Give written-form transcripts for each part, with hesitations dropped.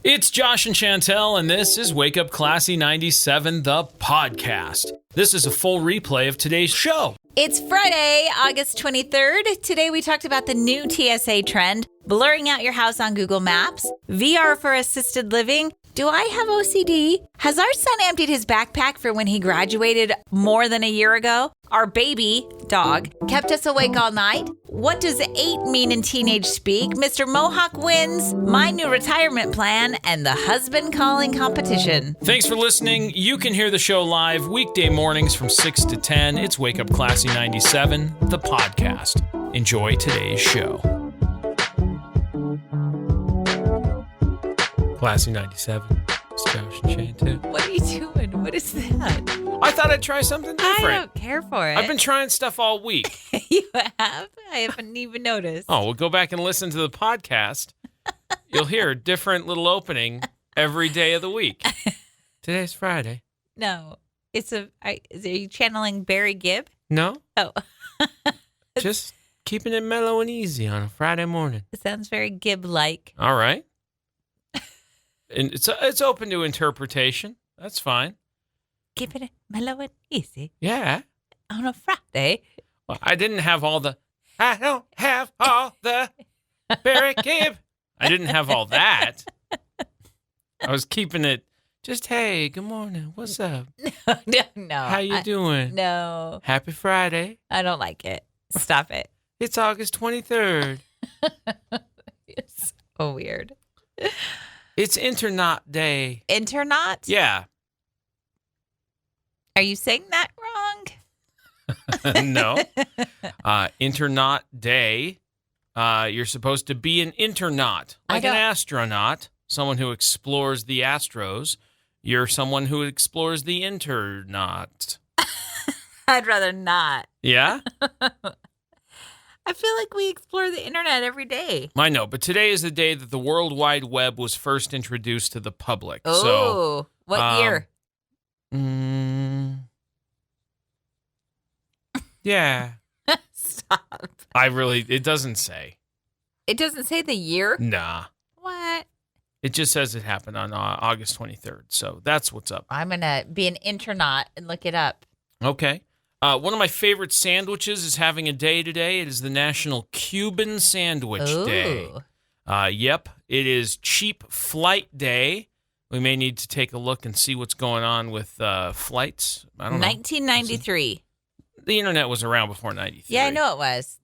It's Josh and Chantel, and this is Wake Up Classy 97, the podcast. This is a full replay of today's show. It's Friday, August 23rd. Today we talked about the new TSA trend, blurring out your house on Google Maps, VR for assisted living. Do I have OCD? Has our son emptied his backpack for when he graduated more than a year ago? Our baby dog kept us awake all night. What does 8 mean in teenage speak? Mr. Mohawk wins, my new retirement plan, and the husband calling competition. Thanks for listening. You can hear the show live weekday mornings from 6 to 10. It's Wake Up Classy 97, the podcast. Enjoy today's show. Classy 97. It's Josh and Chantel. What are you doing? What is that? I thought I'd try something different. I don't care for it. I've been trying stuff all week. You have? I haven't even noticed. Oh, well, go back and listen to the podcast. You'll hear a different little opening every day of the week. Today's Friday. No. Are you channeling Barry Gibb? No. Oh. Just keeping it mellow and easy on a Friday morning. It sounds very Gibb-like. All right. And it's open to interpretation. That's fine. Keeping it mellow and easy. Yeah. On a Friday. Well, I don't have all the Barry Gibb. I didn't have all that. I was keeping it just, hey, good morning. What's up? No. How you doing? No. Happy Friday. I don't like it. Stop it. It's August 23rd. It's so weird. It's Internaut Day. Internaut? Yeah. Are you saying that wrong? No. Internaut Day. You're supposed to be an internaut, like an astronaut, someone who explores the astros. You're someone who explores the internaut. I'd rather not. Yeah? I feel like we explore the internet every day. I know, but today is the day that the World Wide Web was first introduced to the public. Oh, what year? Yeah. Stop. It doesn't say. It doesn't say the year? Nah. What? It just says it happened on August 23rd. So that's what's up. I'm going to be an internaut and look it up. Okay. One of my favorite sandwiches is having a day today. It is the National Cuban Sandwich Day. Yep. It is Cheap Flight Day. We may need to take a look and see what's going on with flights. I don't know. 1993. The internet was around before 93. Yeah, I know it was.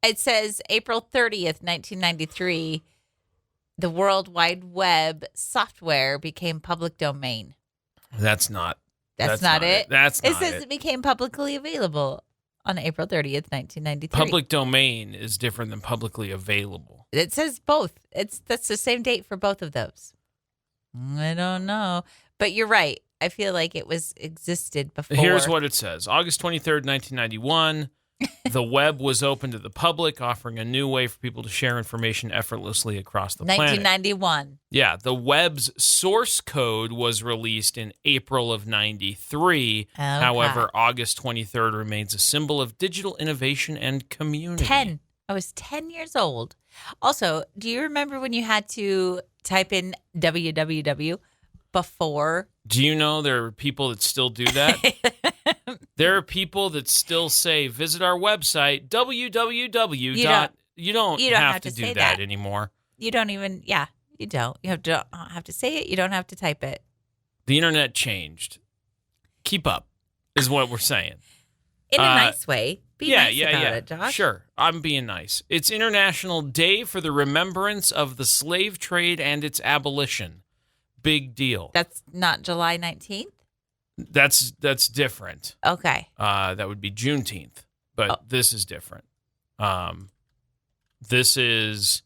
It says April 30th, 1993, the World Wide Web software became public domain. That's not it. That's not it. It says it became publicly available on April 30th, 1993. Public domain is different than publicly available. It says both. That's the same date for both of those. I don't know. But you're right. I feel like it existed before. Here's what it says. August 23rd, 1991, the web was open to the public, offering a new way for people to share information effortlessly across the planet. 1991. Yeah, the web's source code was released in April of 93. Okay. However, August 23rd remains a symbol of digital innovation and community. 10. I was 10 years old. Also, do you remember when you had to type in www before? Do you know there are people that still do that? There are people that still say, visit our website, www. You don't have to do that anymore. You don't even, you don't. You don't have to say it. You don't have to type it. The internet changed. Keep up is what we're saying. In a nice way. Be nice about it, Josh. Sure, I'm being nice. It's International Day for the Remembrance of the Slave Trade and its Abolition. Big deal. That's not July 19th? That's different. Okay. That would be Juneteenth, but this is different. This is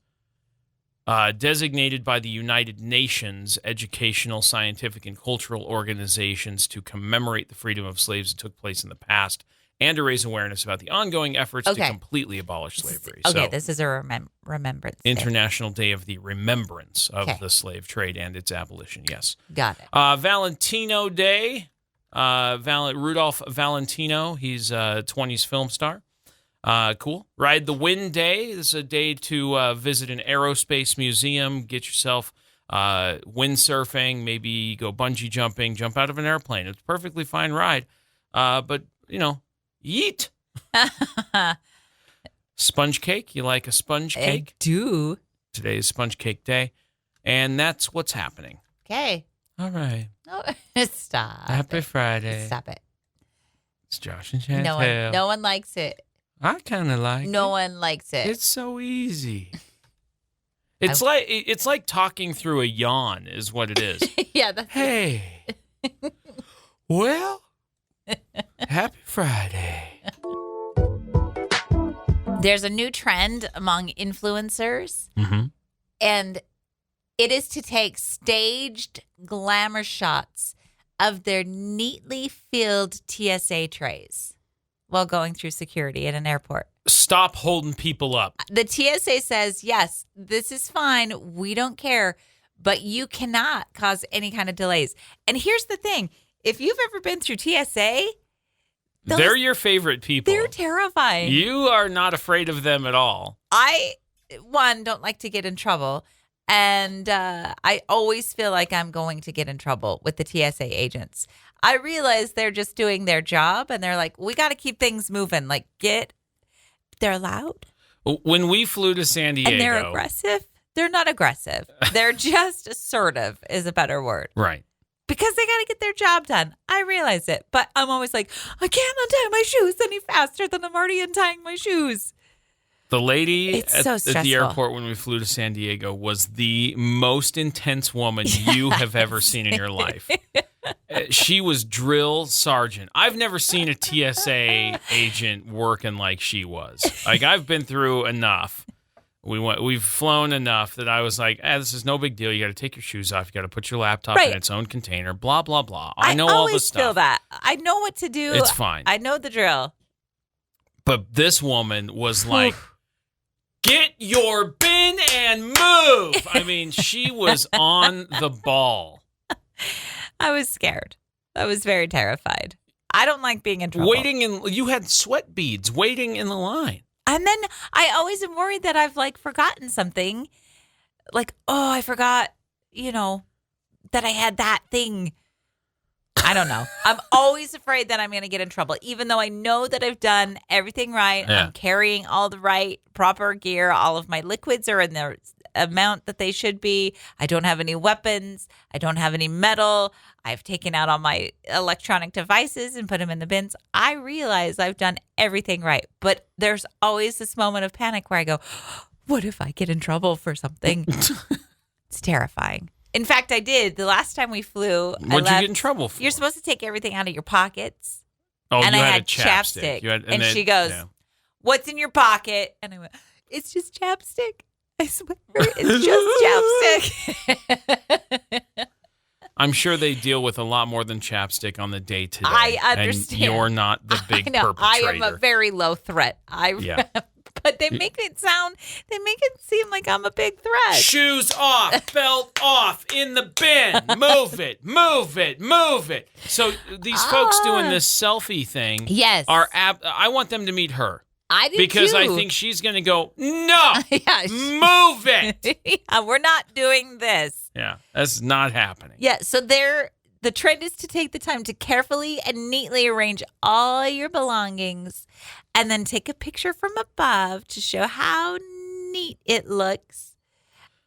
designated by the United Nations educational, scientific, and cultural organizations to commemorate the freedom of slaves that took place in the past and to raise awareness about the ongoing efforts to completely abolish slavery. This is a remembrance day. International Day of the Remembrance of the slave trade and its abolition, yes. Got it. Valentino Day. Rudolph Valentino, he's a 20s film star. Cool. Ride the Wind Day. This is a day to visit an aerospace museum, get yourself windsurfing, maybe go bungee jumping, jump out of an airplane. It's a perfectly fine ride. But, yeet. Sponge cake. You like a sponge cake? I do. Today is sponge cake day. And that's what's happening. Okay. All right. Oh, stop. Happy Friday. Stop it. It's Josh and Chantel. No one likes it. I kind of like it. No one likes it. It's so easy. It's like talking through a yawn is what it is. Yeah. That's Hey. Well, happy Friday. There's a new trend among influencers, and it is to take staged glamour shots of their neatly filled TSA trays while going through security at an airport. Stop holding people up. The TSA says, yes, this is fine. We don't care, but you cannot cause any kind of delays. And here's the thing. If you've ever been through TSA, they're your favorite people. They're terrifying. You are not afraid of them at all. I, don't like to get in trouble. And I always feel like I'm going to get in trouble with the TSA agents. I realize they're just doing their job, and they're like, we got to keep things moving. Like, they're loud. When we flew to San Diego. And they're aggressive. They're not aggressive. They're just assertive is a better word. Right. Because they got to get their job done. I realize it. But I'm always like, I can't untie my shoes any faster than I'm already untying my shoes. The lady at so the airport when we flew to San Diego was the most intense woman you have ever seen in your life. She was drill sergeant. I've never seen a TSA agent working like she was. Like, I've been through enough. We've flown enough that I was like, this is no big deal. You got to take your shoes off. You got to put your laptop in its own container, blah, blah, blah. I know all this stuff. I always feel that. I know what to do. It's fine. I know the drill. But this woman was like, get your bin and move. I mean, she was on the ball. I was scared. I was very terrified. I don't like being in trouble. You had sweat beads waiting in the line. And then I always am worried that I've forgotten something. Like, I forgot, that I had that thing. I don't know. I'm always afraid that I'm going to get in trouble, even though I know that I've done everything right. Yeah. I'm carrying all the right proper gear. All of my liquids are in the amount that they should be. I don't have any weapons. I don't have any metal. I've taken out all my electronic devices and put them in the bins. I realize I've done everything right. But there's always this moment of panic where I go, what if I get in trouble for something? It's terrifying. In fact, I did. The last time we flew, What'd you get in trouble for? You're supposed to take everything out of your pockets. Oh, and you I had had a chapstick. And she goes, what's in your pocket? And I went, it's just chapstick. I swear, it's just chapstick. I'm sure they deal with a lot more than chapstick on the day today. I understand. And you're not the big perpetrator. I am a very low threat. But they make it seem like I'm a big threat. Shoes off, belt off, in the bin. Move it, move it, move it. So these folks doing this selfie thing, yes, I want them to meet her. I do because too. I think she's going to go, no, move it. Yeah, we're not doing this. Yeah, that's not happening. Yeah, so the trend is to take the time to carefully and neatly arrange all your belongings and then take a picture from above to show how neat it looks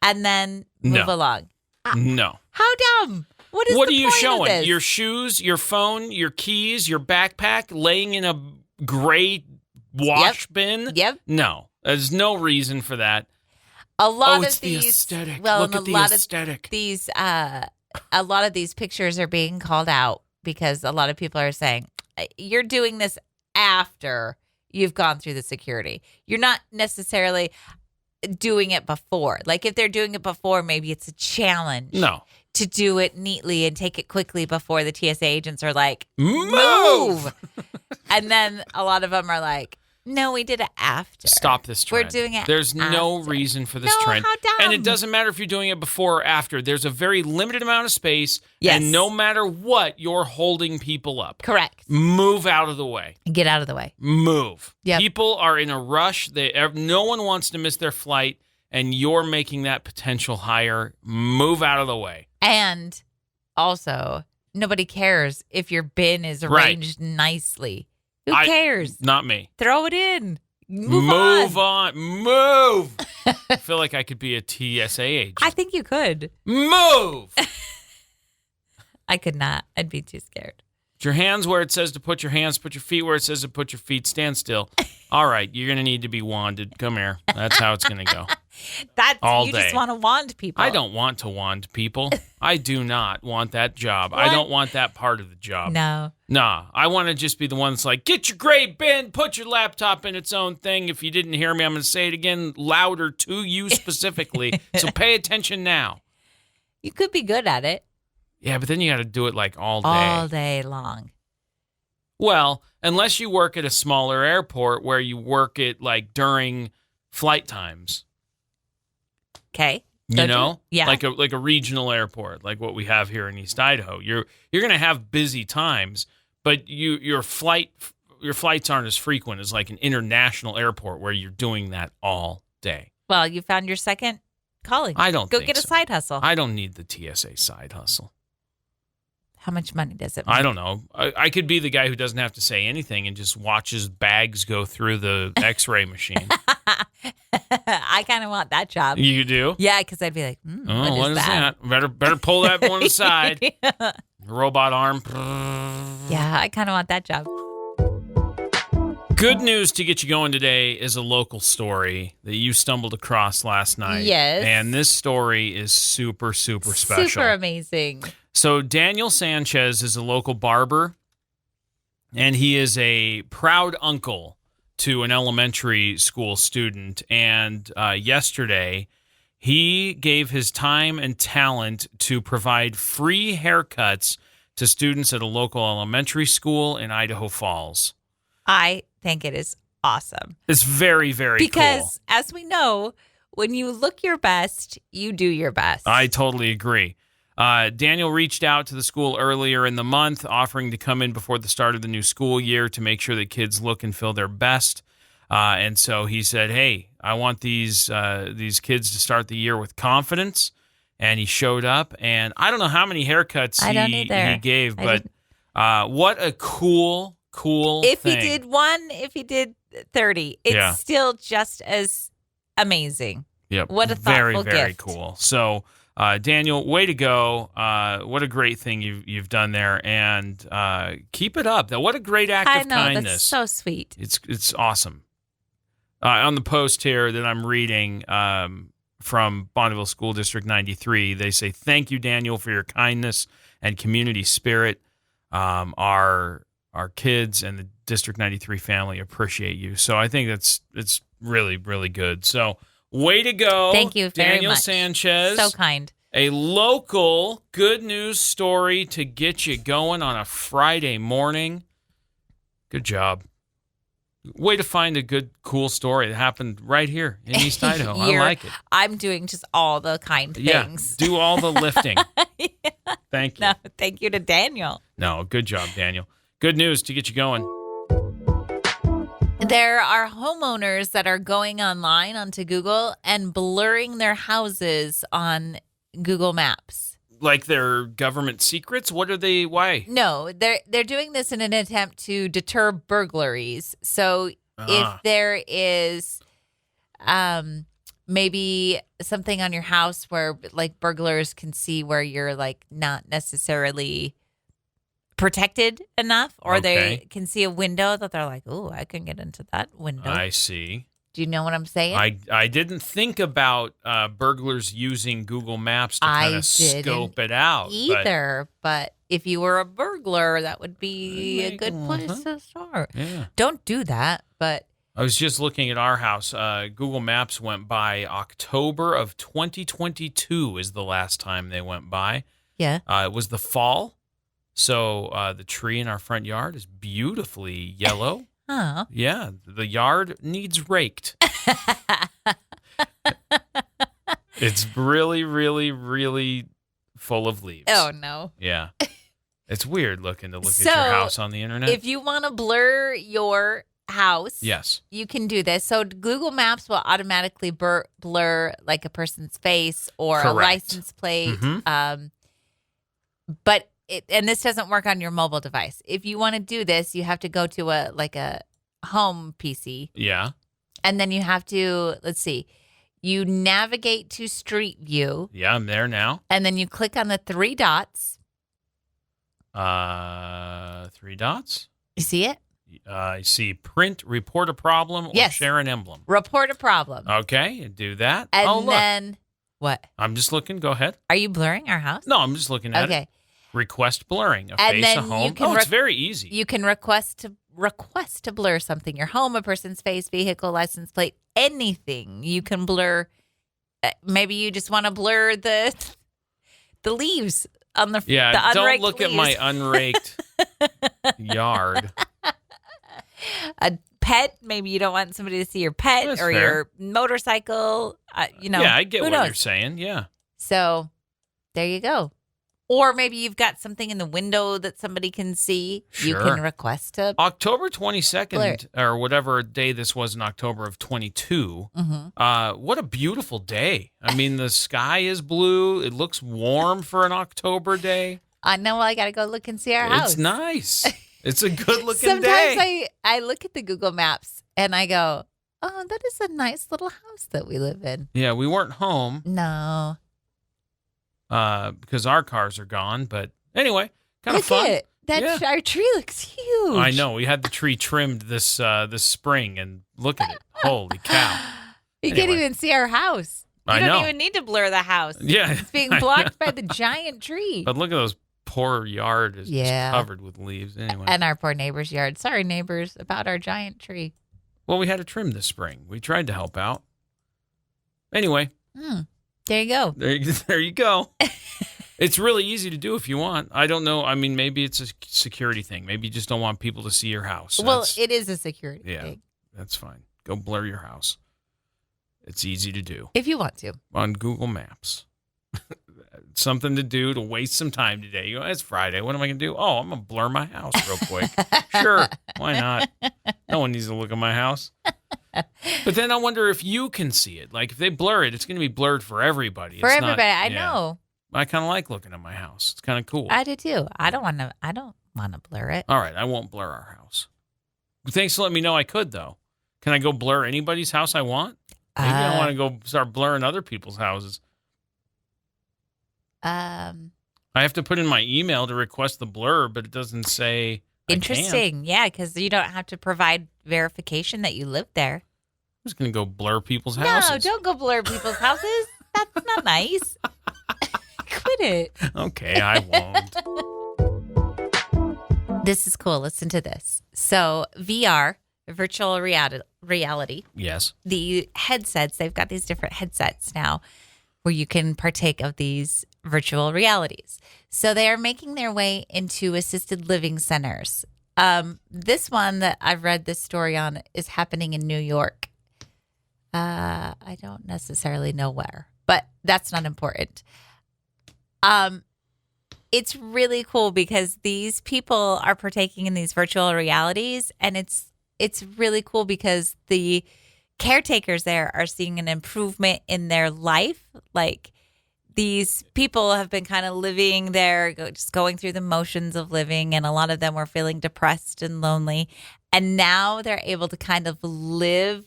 and then move along. No. How dumb. What are you showing? Your shoes, your phone, your keys, your backpack laying in a gray wash bin? Yep. No. There's no reason for that. A lot of the these aesthetic. Well, look at the aesthetic. A lot of these pictures are being called out because a lot of people are saying you're doing this after you've gone through the security. You're not necessarily doing it before. Like if they're doing it before, maybe it's a challenge. No. To do it neatly and take it quickly before the TSA agents are like, move. And then a lot of them are like, no, we did it after. Stop this trend. We're doing it There's no reason for this trend. How dumb. And it doesn't matter if you're doing it before or after. There's a very limited amount of space. Yes. And no matter what, you're holding people up. Correct. Move out of the way. Get out of the way. Move. Yep. People are in a rush. No one wants to miss their flight. and you're making that potential hire, move out of the way. And also, nobody cares if your bin is arranged nicely. Who cares? Not me. Throw it in. Move on. Move. I feel like I could be a TSA agent. I think you could. Move. I could not. I'd be too scared. Put your hands where it says to put your hands. Put your feet where it says to put your feet. Stand still. All right, you're going to need to be wanded. Come here. That's how it's going to go. You just want to wand people. I don't want to wand people. I do not want that job. What? I don't want that part of the job. No. Nah, I want to just be the one that's like, get your gray bin, put your laptop in its own thing. If you didn't hear me, I'm going to say it again louder to you specifically. So pay attention now. You could be good at it. Yeah, but then you got to do it like all day. All day long. Well, unless you work at a smaller airport where you work it like during flight times. Okay. You know? Yeah. Like a regional airport, like what we have here in East Idaho. You're going to have busy times, but your flights aren't as frequent as like an international airport where you're doing that all day. Well, you found your second calling. I don't Go think get a so. side hustle. I don't need the TSA side hustle. How much money does it make? I don't know. I could be the guy who doesn't have to say anything and just watches bags go through the X-ray machine. I kind of want that job. You do? Yeah, because I'd be like, what is that? Better pull that one aside. Yeah. Robot arm. Yeah, I kind of want that job. Good news to get you going today is a local story that you stumbled across last night. Yes. And this story is super, super special. Super amazing. So Daniel Sanchez is a local barber, and he is a proud uncle to an elementary school student. And yesterday, he gave his time and talent to provide free haircuts to students at a local elementary school in Idaho Falls. I think it is awesome. It's very, very cool. Because, as we know, when you look your best, you do your best. I totally agree. Daniel reached out to the school earlier in the month, offering to come in before the start of the new school year to make sure that kids look and feel their best. And so he said, hey, I want these kids to start the year with confidence. And he showed up. And I don't know how many haircuts he gave, but what a cool if thing. He did one, if he did 30, it's still just as amazing. Yep. What a thoughtful gift. Very gift. Cool. So, Daniel, way to go. What a great thing you've done there. And keep it up. What a great act of kindness. That's so sweet. It's awesome. On the post here that I'm reading from Bonneville School District 93, they say, thank you, Daniel, for your kindness and community spirit. Our kids and the District 93 family appreciate you. So I think it's really, really good. So way to go. Thank you very Daniel much. Sanchez. So kind. A local good news story to get you going on a Friday morning. Good job. Way to find a good, cool story that happened right here in East Idaho. I like it. I'm doing just all the kind things. Do all the lifting. Yeah. Thank you. No, thank you to Daniel. No, good job, Daniel. Good news to get you going. There are homeowners that are going online onto Google and blurring their houses on Google Maps. Like their government secrets? What are they? Why? No, they're doing this in an attempt to deter burglaries. So if there is maybe something on your house where like burglars can see where you're like not necessarily protected enough, or they can see a window that they're like, oh, I can get into that window. I see. Do you know what I'm saying? I didn't think about burglars using Google Maps to kind of scope it out. But if you were a burglar, that would be a good place to start. Yeah. Don't do that, but... I was just looking at our house. Google Maps went by October of 2022 is the last time they went by. Yeah. It was the fall. So the tree in our front yard is beautifully yellow. Oh. Yeah, the yard needs raked. It's really, really, really full of leaves. Oh, no. Yeah. It's weird looking to look at your house on the internet. If you want to blur your house, Yes. you can do this. So Google Maps will automatically blur like a person's face or a license plate. Mm-hmm. And this doesn't work on your mobile device. If you want to do this, you have to go to a home PC. Yeah. And then you have to, let's see, you navigate to Street View. Yeah, I'm there now. And then you click on the 3 dots. 3 dots? You see it? I see print, report a problem, or share an emblem. Report a problem. Okay, do that. And then what? I'm just looking. Go ahead. Are you blurring our house? No, I'm just looking at it. Okay. Request blurring. A and face, then a home. You can it's very easy. You can request to blur something. Your home, a person's face, vehicle, license plate, anything. You can blur. Maybe you just want to blur the leaves on the yeah. the Don't look leaves. at my unraked yard. A pet. Maybe you don't want somebody to see your pet. That's or fair. Your motorcycle. Yeah, I get who what knows? you're saying. Yeah. So there you go. Or maybe you've got something in the window that somebody can see. Sure. You can request to. October 22nd, or whatever day this was in October of 22. Mm-hmm. What a beautiful day. I mean, the sky is blue. It looks warm for an October day. I know. I got to go look and see our house. It's nice. It's a good looking Sometimes day. I look at the Google Maps and I go, oh, that is a nice little house that we live in. Yeah, we weren't home. No. Because our cars are gone. But anyway, kind of fun. Look at it. Our tree looks huge. I know. We had the tree trimmed this spring, and look at it. Holy cow. You can't even see our house. You don't even need to blur the house. Yeah. It's being blocked by the giant tree. But look at those poor yard is just covered with leaves. Anyway. And our poor neighbor's yard. Sorry, neighbors, about our giant tree. Well, we had to trim this spring. We tried to help out. Anyway. There you go. There you go. It's really easy to do if you want. I don't know. I mean, maybe it's a security thing. Maybe you just don't want people to see your house. Well, it is a security thing. That's fine. Go blur your house. It's easy to do. If you want to. On Google Maps. Something to do to waste some time today. You go, it's Friday. What am I going to do? Oh, I'm going to blur my house real quick. Sure. Why not? No one needs to look at my house. But then I wonder if you can see it. Like if they blur it, it's going to be blurred for everybody. For everybody. I know. I kind of like looking at my house. It's kind of cool. I do too. I don't want to blur it. All right. I won't blur our house. Thanks for letting me know I could, though. Can I go blur anybody's house I want? Maybe I want to go start blurring other people's houses. I have to put in my email to request the blur, but it doesn't say. Interesting. Yeah, because you don't have to provide verification that you live there. I'm just going to go blur people's houses. No, don't go blur people's houses. That's not nice. Quit it. Okay, I won't. This is cool. Listen to this. So VR, virtual reality. Yes. The headsets, they've got these different headsets now where you can partake of these virtual realities. So they are making their way into assisted living centers. This one that I've read this story on is happening in New York. I don't necessarily know where, but that's not important. It's really cool because these people are partaking in these virtual realities, and it's really cool because the caretakers there are seeing an improvement in their life. Like these people have been kind of living there, just going through the motions of living, and a lot of them were feeling depressed and lonely. And now they're able to kind of live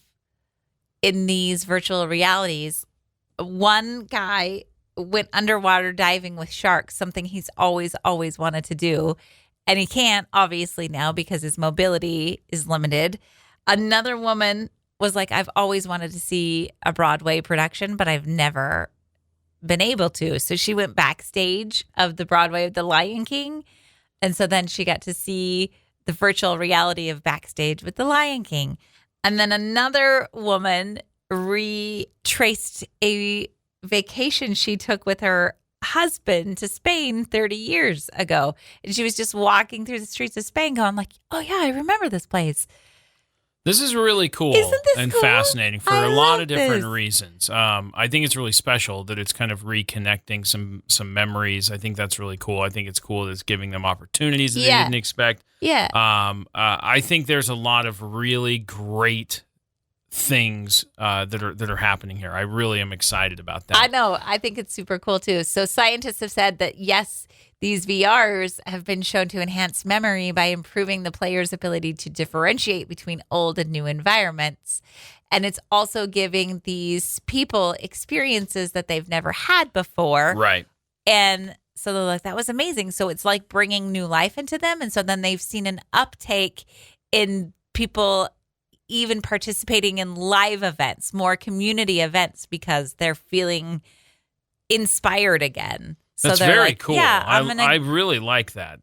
in these virtual realities. One guy went underwater diving with sharks, something he's always wanted to do. And he can't, obviously, now because his mobility is limited. Another woman was like, I've always wanted to see a Broadway production, but I've never been able to. So she went backstage of the Broadway of The Lion King. And so then she got to see the virtual reality of backstage with The Lion King. And then another woman retraced a vacation she took with her husband to Spain 30 years ago. And she was just walking through the streets of Spain going like, oh, yeah, I remember this place. This is really cool and cool? fascinating for I a lot of love different this. reasons. I think it's really special that it's kind of reconnecting some memories. I think that's really cool. I think it's cool that it's giving them opportunities that they didn't expect. Yeah. I think there's a lot of really great things that are happening here. I really am excited about that. I know. I think it's super cool too. So scientists have said that yes, these VRs have been shown to enhance memory by improving the player's ability to differentiate between old and new environments. And it's also giving these people experiences that they've never had before. Right. And so they're like, that was amazing. So it's like bringing new life into them. And so then they've seen an uptake in people even participating in live events, more community events, because they're feeling inspired again. So That's they're very like, cool. Yeah, I really like that.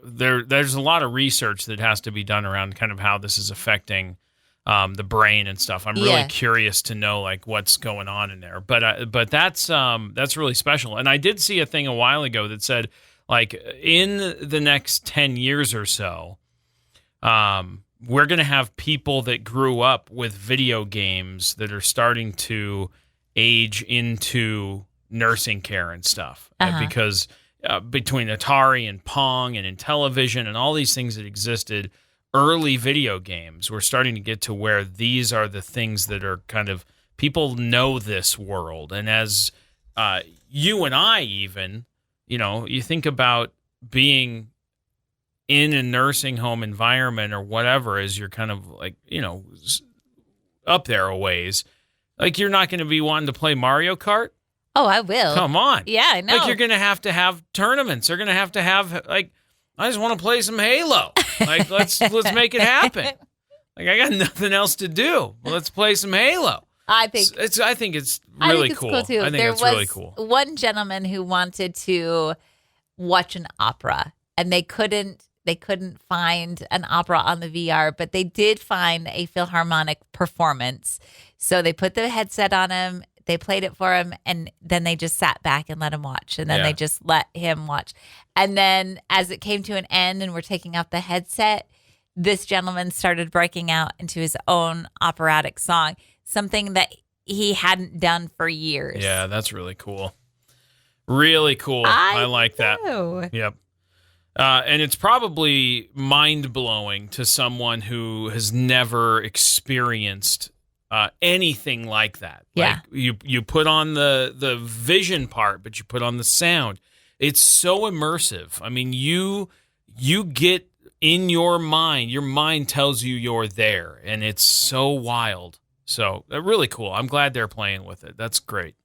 There's a lot of research that has to be done around kind of how this is affecting the brain and stuff. I'm really curious to know like what's going on in there. But that's really special. And I did see a thing a while ago that said like in the next 10 years or so, we're going to have people that grew up with video games that are starting to age into nursing care and stuff because between Atari and Pong and Intellivision and all these things that existed, early video games, we're starting to get to where these are the things that are kind of people know this world. And as you and I even, you think about being in a nursing home environment or whatever as you're kind of like, up there a ways, like you're not going to be wanting to play Mario Kart. Oh, I will. Come on. Yeah, I know. Like you're going to have tournaments. They're going to have like, I just want to play some Halo. Like let's make it happen. Like I got nothing else to do. Well, let's play some Halo. I think it's I really think it's cool. too. I think there it's was really cool. One gentleman who wanted to watch an opera, and they couldn't find an opera on the VR, but they did find a Philharmonic performance. So they put the headset on him, they played it for him, and then they just sat back and let him watch. And then they just let him watch. And then as it came to an end and we're taking off the headset, this gentleman started breaking out into his own operatic song, something that he hadn't done for years. Yeah, that's really cool. Really cool. I like that. Yep. And it's probably mind-blowing to someone who has never experienced anything like that. Yeah. Like you put on the vision part, but you put on the sound. It's so immersive. I mean, you get in your mind tells you you're there, and it's so wild. So really cool. I'm glad they're playing with it. That's great.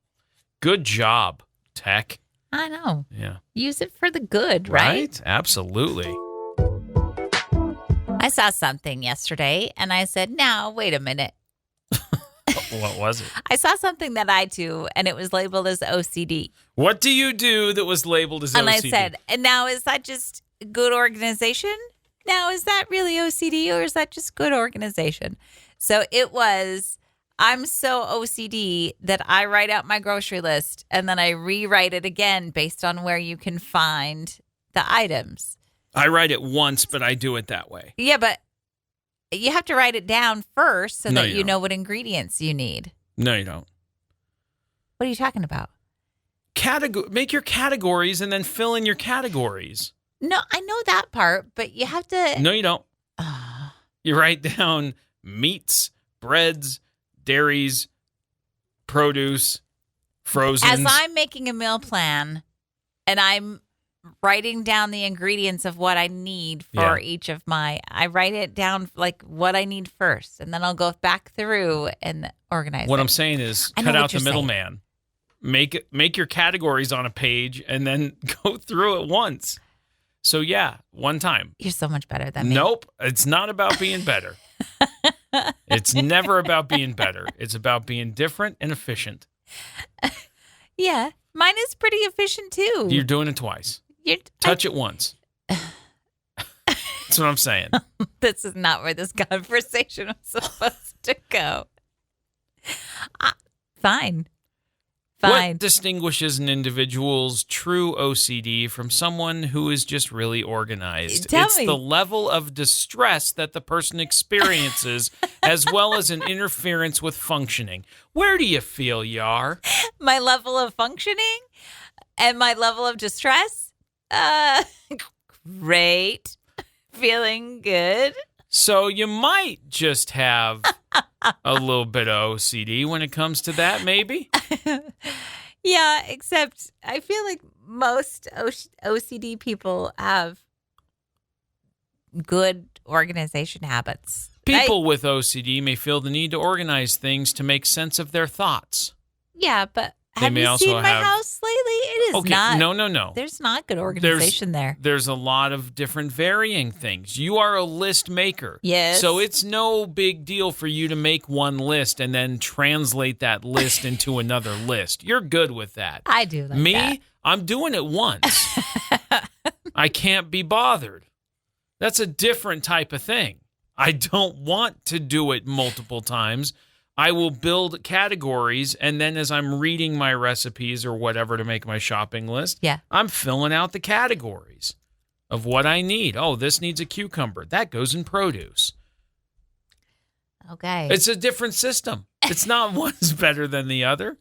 Good job, tech. I know. Yeah. Use it for the good, right? Absolutely. I saw something yesterday and I said, now, wait a minute. What was it? I saw something that I do and it was labeled as OCD. What do you do that was labeled as OCD? And I said, and now is that just good organization? Now, is that really OCD or is that just good organization? So it was, I'm so OCD that I write out my grocery list and then I rewrite it again based on where you can find the items. I write it once, but I do it that way. Yeah, but you have to write it down first so No, that you you don't. know what ingredients you need. No, you don't. What are you talking about? Make your categories and then fill in your categories. No, I know that part, but you have to. No, you don't. You write down meats, breads, dairies, produce, frozen. As I'm making a meal plan and I'm writing down the ingredients of what I need for each of I write it down like what I need first, and then I'll go back through and organize What it. I'm saying is I know cut what out the you're saying. middleman. Make your categories on a page and then go through it once. So yeah, one time. You're so much better than me. Nope, it's not about being better. It's never about being better. It's about being different and efficient. Yeah, mine is pretty efficient too. You're doing it twice. Touch it once. That's what I'm saying. This is not where this conversation was supposed to go. Fine. Fine. What distinguishes an individual's true OCD from someone who is just really organized? Tell it's me. the level of distress that the person experiences, as well as an interference with functioning. Where do you feel you are? My level of functioning and my level of distress? Great. Feeling good. So you might just have a little bit of OCD when it comes to that, maybe? Yeah, except I feel like most OCD people have good organization habits. People with OCD may feel the need to organize things to make sense of their thoughts. Yeah, but They have may you also seen my have- house lately? It is Okay, not. no. There's not good organization there. There's a lot of different varying things. You are a list maker. Yes. So it's no big deal for you to make one list and then translate that list into another list. You're good with that. I do like Me, that. I'm doing it once. I can't be bothered. That's a different type of thing. I don't want to do it multiple times. I will build categories, and then as I'm reading my recipes or whatever to make my shopping list, Yeah. I'm filling out the categories of what I need. Oh, this needs a cucumber. That goes in produce. Okay. It's a different system. It's not one's better than the other.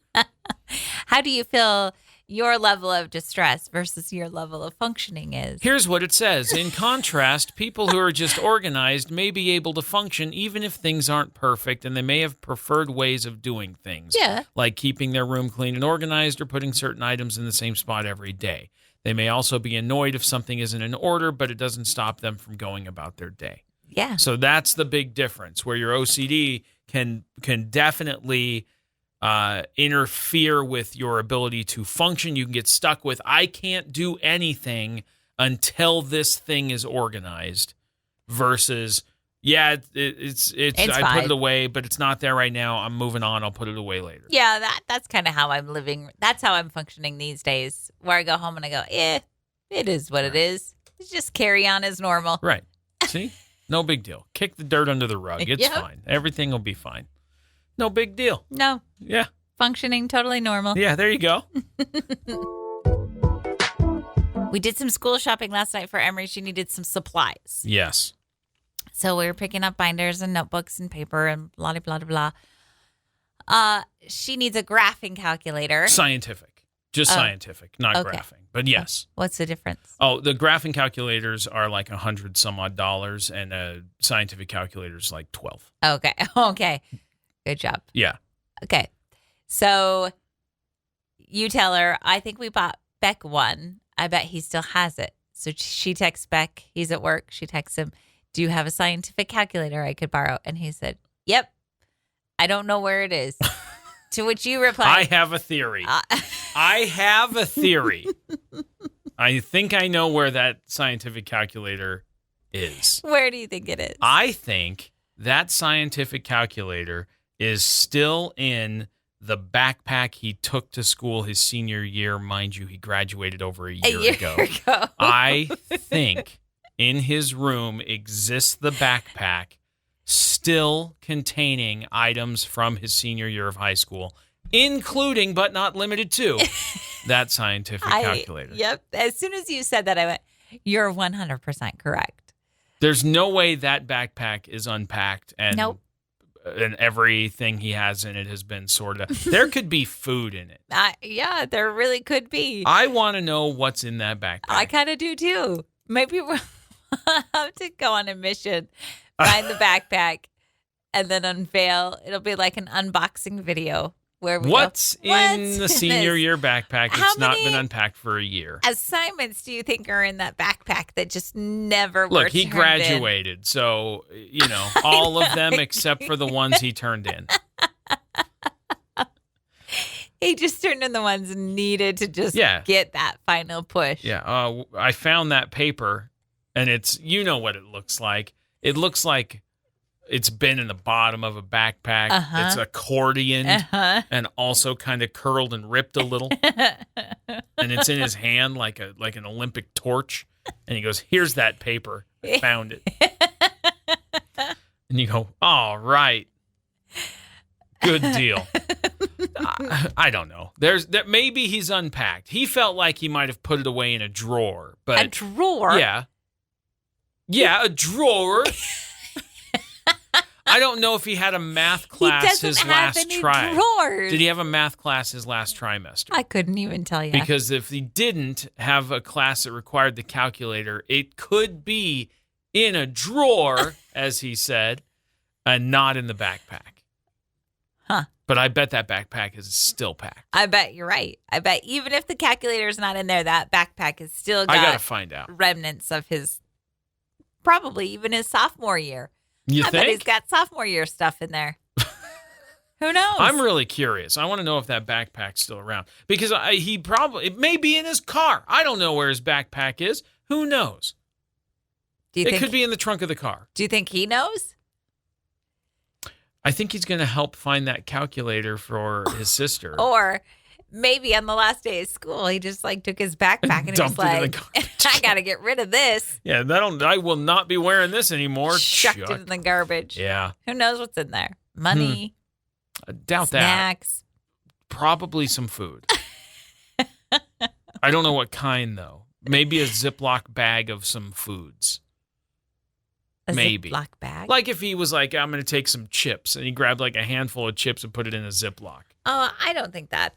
How do you feel your level of distress versus your level of functioning is? Here's what it says. In contrast, people who are just organized may be able to function even if things aren't perfect, and they may have preferred ways of doing things. Yeah. Like keeping their room clean and organized or putting certain items in the same spot every day. They may also be annoyed if something isn't in order, but it doesn't stop them from going about their day. Yeah. So that's the big difference, where your OCD can definitely interfere with your ability to function. You can get stuck with, I can't do anything until this thing is organized, versus, it's I fine. put it away, but it's not there right now. I'm moving on. I'll put it away later. Yeah, that's kind of how I'm living. That's how I'm functioning these days, where I go home and I go, it is what it is. Just carry on as normal. Right. See? No big deal. Kick the dirt under the rug. It's Yep. fine. Everything will be fine. No big deal. No, Yeah. functioning totally normal. Yeah, there you go. We did some school shopping last night for Emery. She needed some supplies. Yes. So we were picking up binders and notebooks and paper and blah, blah, blah, blah. She needs a graphing calculator. Scientific. Just scientific, not Okay. graphing. But yes. What's the difference? Oh, the graphing calculators are like $100 some odd, and a scientific calculator is like $12. Okay. Okay. Good job. Yeah. Okay. So you tell her, I think we bought Beck one. I bet he still has it. So she texts Beck. He's at work. She texts him, do you have a scientific calculator I could borrow? And he said, yep. I don't know where it is. To which you I replied, have a theory. I have a theory. I think I know where that scientific calculator is. where do you think it is? I think that scientific calculator is still in the backpack he took to school his senior year. Mind you, he graduated over a year ago. I think in his room exists the backpack still containing items from his senior year of high school, including but not limited to that scientific calculator. Yep. As soon as you said that, I went, you're 100% correct. There's no way that backpack is unpacked and Nope. and everything he has in it has been sorted out. There could be food in it. Yeah, there really could be. I want to know what's in that backpack. I kind of do too. Maybe we'll have to go on a mission, find the backpack, and then unveil. It'll be like an unboxing video where we What's go, in the senior this? year backpack How that's not many been unpacked for a year? Assignments do you think are in that backpack that just never were Look, he turned graduated, so, all of them except for the ones he turned in. in? He just turned in the ones needed to just Yeah. get that final push. Yeah, I found that paper, and it's, what it looks like. It looks like it's been in the bottom of a backpack. Uh-huh. It's accordioned Uh-huh. and also kind of curled and ripped a little. And it's in his hand like an Olympic torch. And he goes, here's that paper. I found it. And you go, all right. Good deal. I don't know. Maybe he's unpacked. He felt like he might have put it away in a drawer. But a drawer? Yeah. Yeah, a drawer. I don't know if he had a math class his last try. Drawers. Did he have a math class his last trimester? I couldn't even tell you. Because if he didn't have a class that required the calculator, it could be in a drawer, as he said, and not in the backpack. Huh. But I bet that backpack is still packed. I bet you're right. I bet even if the calculator's not in there, that backpack is still got I got to find out. Remnants of his, probably even his sophomore year. You I think? bet he's got sophomore year stuff in there. Who knows? I'm really curious. I want to know if that backpack's still around. Because it may be in his car. I don't know where his backpack is. Who knows? It could be in the trunk of the car. Do you think he knows? I think he's going to help find that calculator for his sister. Or maybe on the last day of school, he just took his backpack and he was like, I got to get rid of this. Yeah, I will not be wearing this anymore. Chucked it in the garbage. Yeah. Who knows what's in there? Money. I doubt snacks. That. Probably some food. I don't know what kind, though. Maybe a Ziploc bag of some foods. Maybe. Ziploc bag? Like if he was like, I'm going to take some chips, and he grabbed a handful of chips and put it in a Ziploc. Oh, I don't think that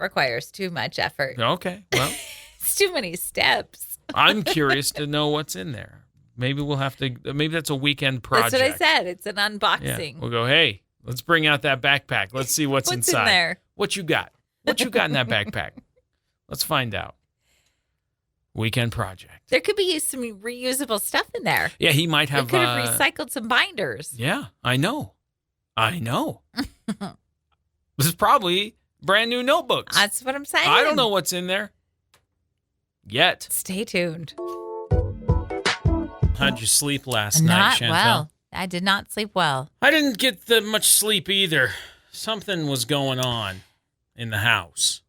requires too much effort. Okay, well. It's too many steps. I'm curious to know what's in there. Maybe that's a weekend project. That's what I said. It's an unboxing. Yeah. We'll go, hey, let's bring out that backpack. Let's see what's inside. In there? What you got? What you got in that backpack? Let's find out. Weekend project. There could be some reusable stuff in there. Yeah, he might have. He could have recycled some binders. Yeah, I know. This is probably brand new notebooks. That's what I'm saying. I don't know what's in there yet. Stay tuned. How'd you sleep last night, Chantel? Not well. I did not sleep well. I didn't get that much sleep either. Something was going on in the house.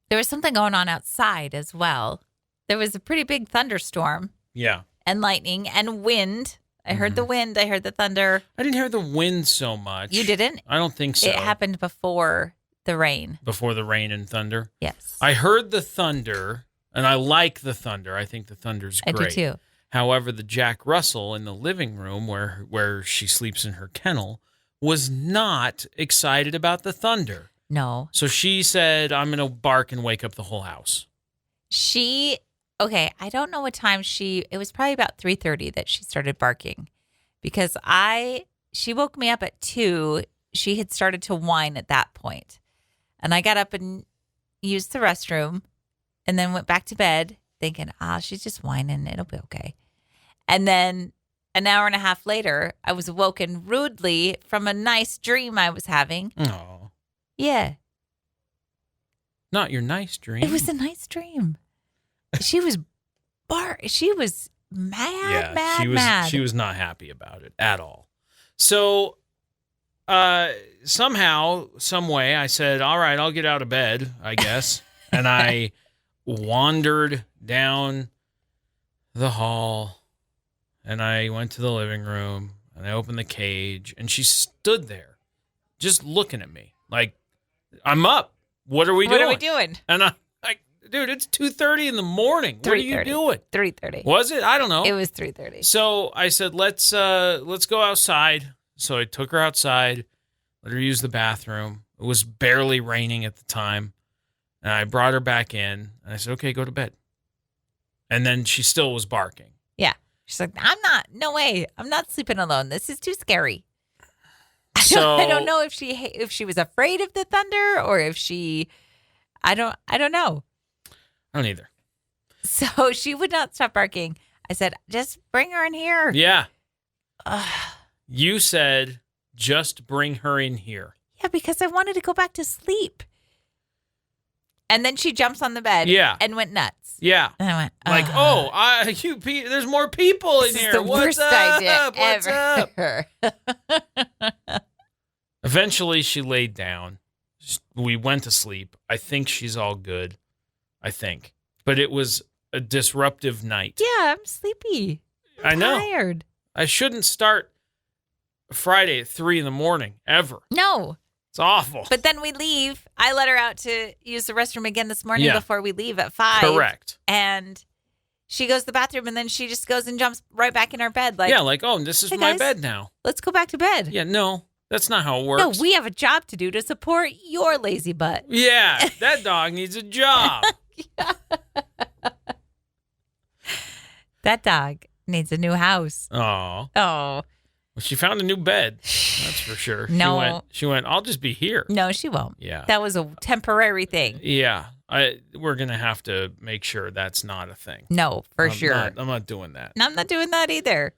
There was something going on outside as well. There was a pretty big thunderstorm. Yeah. And lightning and wind. I heard the wind. I heard the thunder. I didn't hear the wind so much. You didn't? I don't think so. It happened before the rain. Before the rain and thunder? Yes. I heard the thunder, and I like the thunder. I think the thunder's great. I do too. However, the Jack Russell in the living room where she sleeps in her kennel was not excited about the thunder. No. So she said, I'm going to bark and wake up the whole house. Okay, I don't know what time it was probably about 3:30 that she started barking because she woke me up at 2. She had started to whine at that point. And I got up and used the restroom and then went back to bed thinking, she's just whining. It'll be okay. And then an hour and a half later, I was woken rudely from a nice dream I was having. Oh. Yeah. Not your nice dream. It was a nice dream. She was mad. She was not happy about it at all. So somehow, some way, I said, all right, I'll get out of bed, I guess. And I wandered down the hall and I went to the living room and I opened the cage and she stood there just looking at me like, I'm up. What are we doing? And I'm like, dude, it's 2:30 in the morning. What are you doing? 3:30. Was it? I don't know. It was 3:30. So I said, let's go outside. So I took her outside, let her use the bathroom. It was barely raining at the time. And I brought her back in and I said, okay, go to bed. And then she still was barking. Yeah. She's like, no way. I'm not sleeping alone. This is too scary. I don't know if she was afraid of the thunder or if I don't know. I don't either. So she would not stop barking. I said, just bring her in here. Yeah. You said, just bring her in here. Yeah, because I wanted to go back to sleep. And then she jumps on the bed and went nuts. Yeah. And I went, there's more people in here. This is the worst idea ever. Eventually, she laid down. We went to sleep. I think she's all good. I think. But it was a disruptive night. Yeah, I'm sleepy. I'm tired. I shouldn't start Friday at 3 a.m, ever. No. It's awful. But then we leave. I let her out to use the restroom again this morning before we leave at 5. Correct. And she goes to the bathroom, and then she just goes and jumps right back in our bed. Like, this is hey my guys, bed now. Let's go back to bed. Yeah, no, that's not how it works. No, we have a job to do to support your lazy butt. Yeah, that dog needs a job. That dog needs a new house. Oh. Oh. Well, she found a new bed. That's for sure. No. She went, I'll just be here. No, she won't. Yeah. That was a temporary thing. Yeah. We're going to have to make sure that's not a thing. No, for sure. I'm not doing that. I'm not doing that either.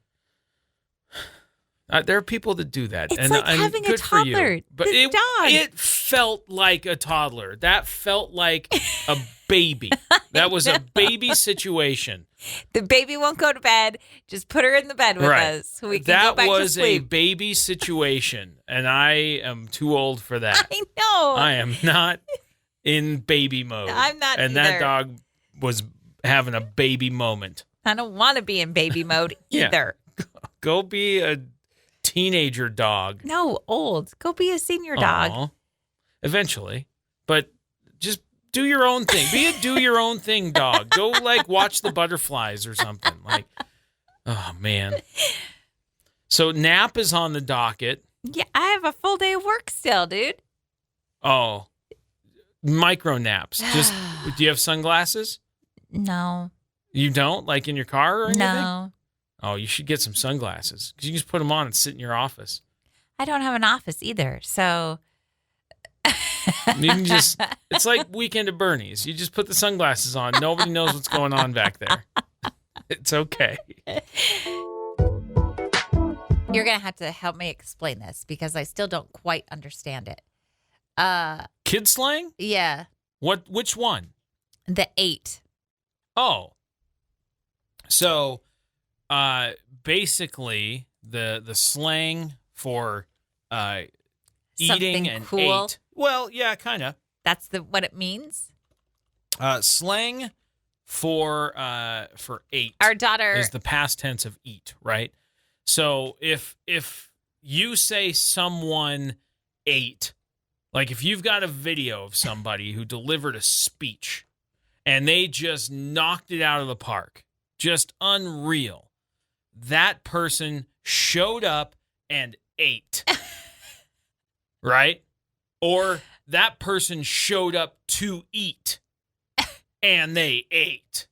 There are people that do that. It's like having a toddler. But it felt like a toddler. That felt like a baby. That was a baby situation. The baby won't go to bed. Just put her in the bed with us so we can go back to was a sleep. baby situation, and I am too old for that. I know. I am not in baby mode. I'm not and either. that dog was having a baby moment. I don't want to be in baby mode either. Go be a teenager dog. No, old. Go be a senior dog. Aw. Eventually. But just do your own thing. Be a do your own thing dog. Go watch the butterflies or something. Oh man. So nap is on the docket. Yeah, I have a full day of work still, dude. Oh. Micro naps. Just do you have sunglasses? No. You don't? Like in your car or anything? No. Oh, you should get some sunglasses. Because you can just put them on and sit in your office. I don't have an office either, so... You can it's like Weekend at Bernie's. You just put the sunglasses on. Nobody knows what's going on back there. It's okay. You're going to have to help me explain this because I still don't quite understand it. Kid slang? Yeah. Which one? The 8. Oh. So, basically, the slang for eating Something and cool. ate. Well, yeah, kind of. That's what it means? Slang for ate. Our daughter is the past tense of eat, right? So if you say someone ate, like if you've got a video of somebody who delivered a speech and they just knocked it out of the park, just unreal, that person showed up and ate, right? Or that person showed up to eat and they ate.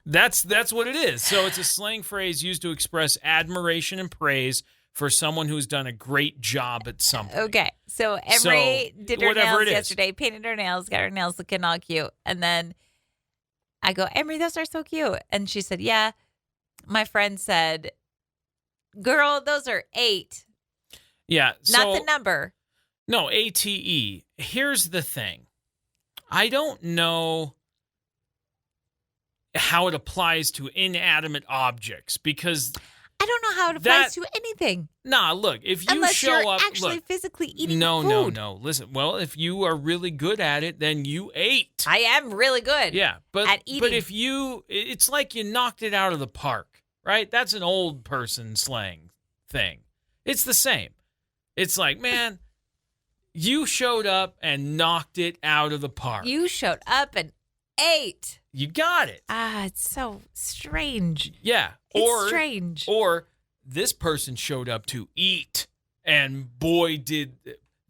That's what it is. So it's a slang phrase used to express admiration and praise for someone who's done a great job at something. Okay. So Emery did her whatever nails it is. yesterday, painted her nails, got her nails looking all cute. And then I go, Emery, those are so cute. And she said, yeah. My friend said, girl, those are 8. Yeah. Not the number. No, ATE. Here's the thing. I don't know how it applies to inanimate objects because I don't know how it applies to anything. Nah, look, if you Unless show you're up, actually physically eating no. food. Listen, well, if you are really good at it, then you ate. I am really good. Yeah, but at eating. But if it's like you knocked it out of the park, right? That's an old person slang thing. It's the same. It's like, man, you showed up and knocked it out of the park. You showed up and ate. You got it. It's so strange. Yeah. It's strange. Or this person showed up to eat, and boy, did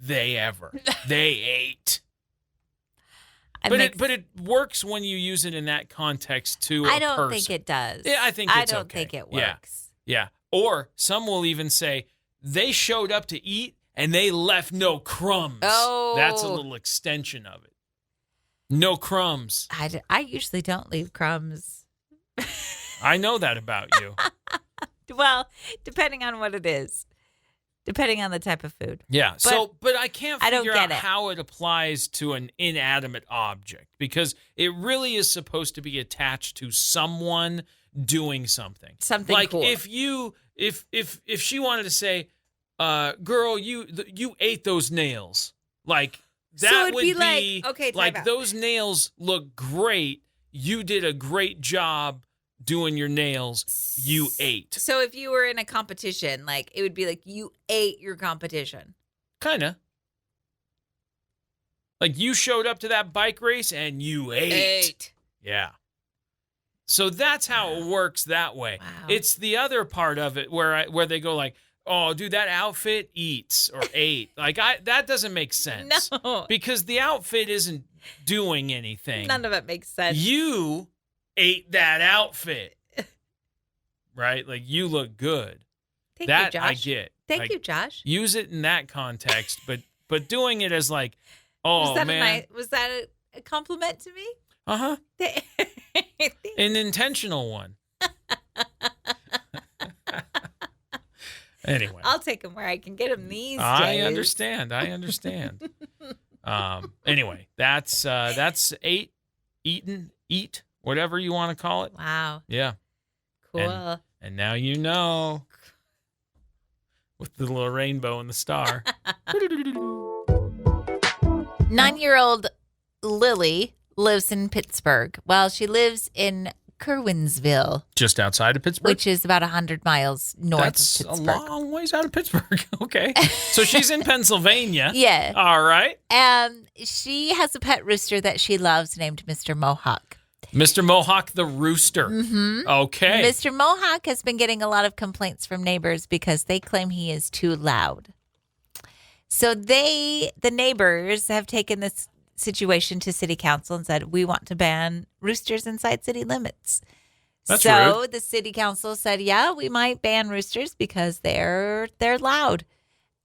they ever. They ate. But it works when you use it in that context to a person. I don't think it does. Yeah, I think it's okay. I don't think it works. Yeah. Or some will even say, they showed up to eat, and they left no crumbs. Oh. That's a little extension of it. No crumbs. I usually don't leave crumbs. I know that about you. Well, depending on what it is. Depending on the type of food. Yeah. But I can't figure out how it applies to an inanimate object because it really is supposed to be attached to someone doing something. Something like cool. if she wanted to say, girl, you ate those nails. Like that so it'd would be like, okay, like those nails look great. You did a great job doing your nails, you ate. So if you were in a competition, like it would be like you ate your competition. Kind of. Like you showed up to that bike race and you ate. Yeah. So that's how it works that way. Wow. It's the other part of it where they go like, oh, dude, that outfit eats or ate. Like that doesn't make sense. No. Because the outfit isn't doing anything. None of it makes sense. You ate that outfit. Right? Like you look good. Thank that you, Josh. I get. Thank you, Josh. Use it in that context, but doing it as like, oh, man. Was that a compliment to me? Uh-huh. An intentional one. Anyway. I'll take them where I can get them these days. I understand. Anyway, that's eat, whatever you want to call it. Wow. Yeah. Cool. And now you know. With the little rainbow and the star. 9-year-old Lily lives in Pittsburgh. Well, she lives in Kerwinsville. Just outside of Pittsburgh? Which is about 100 miles north of Pittsburgh. That's a long ways out of Pittsburgh. Okay. So she's in Pennsylvania. Yeah. All right. She has a pet rooster that she loves named Mr. Mohawk. Mr. Mohawk the rooster. Mm-hmm. Okay. Mr. Mohawk has been getting a lot of complaints from neighbors because they claim he is too loud. So the neighbors have taken this situation to city council and said, we want to ban roosters inside city limits. That's so rude. The city council said, yeah, we might ban roosters because they're loud.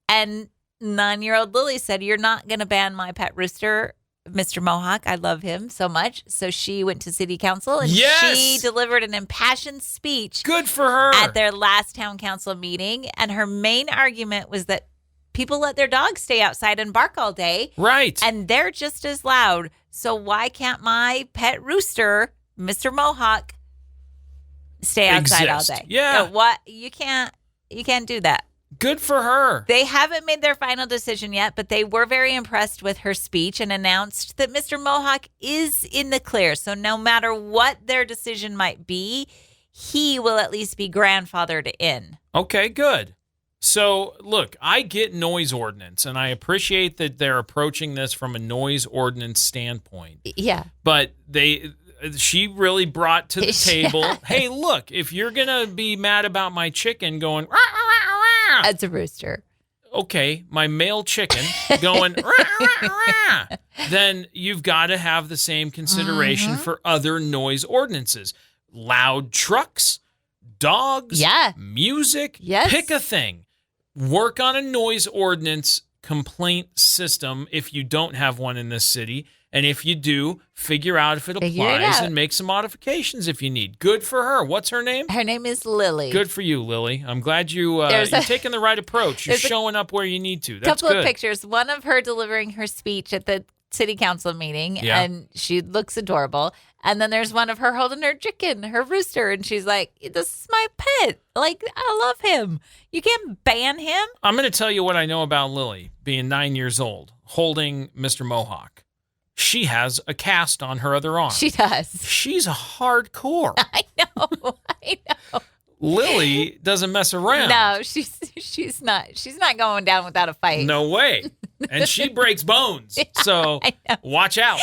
And 9-year-old Lily said, you're not going to ban my pet rooster, Mr. Mohawk. I love him so much. So she went to city council and she delivered an impassioned speech. Good for her. At their last town council meeting. And her main argument was that people let their dogs stay outside and bark all day. Right. And they're just as loud. So why can't my pet rooster, Mr. Mohawk, stay outside all day? Yeah. What? You can't do that. Good for her. They haven't made their final decision yet, but they were very impressed with her speech and announced that Mr. Mohawk is in the clear. So no matter what their decision might be, he will at least be grandfathered in. Okay, good. So, look, I get noise ordinance, and I appreciate that they're approaching this from a noise ordinance standpoint. Yeah. But she really brought to the table, hey, look, if you're going to be mad about my chicken going, rah, rah, rah, as a rooster. Okay, my male chicken going, rah, rah, rah, then you've got to have the same consideration for other noise ordinances. Loud trucks, dogs, music, pick a thing. Work on a noise ordinance complaint system if you don't have one in this city. And if you do, figure out if it applies and make some modifications if you need. Good for her. What's her name? Her name is Lily. Good for you, Lily. I'm glad you're taking the right approach. You're showing up where you need to. That's couple good. Of pictures. One of her delivering her speech at the city council meeting, and she looks adorable. And then there's one of her holding her chicken, her rooster, and she's like, this is my pet. Like, I love him. You can't ban him. I'm going to tell you what I know about Lily, being 9 years old, holding Mr. Mohawk. She has a cast on her other arm. She does. She's a hardcore. I know. Lily doesn't mess around. No, she's not. She's not going down without a fight. No way. And she breaks bones. So watch out.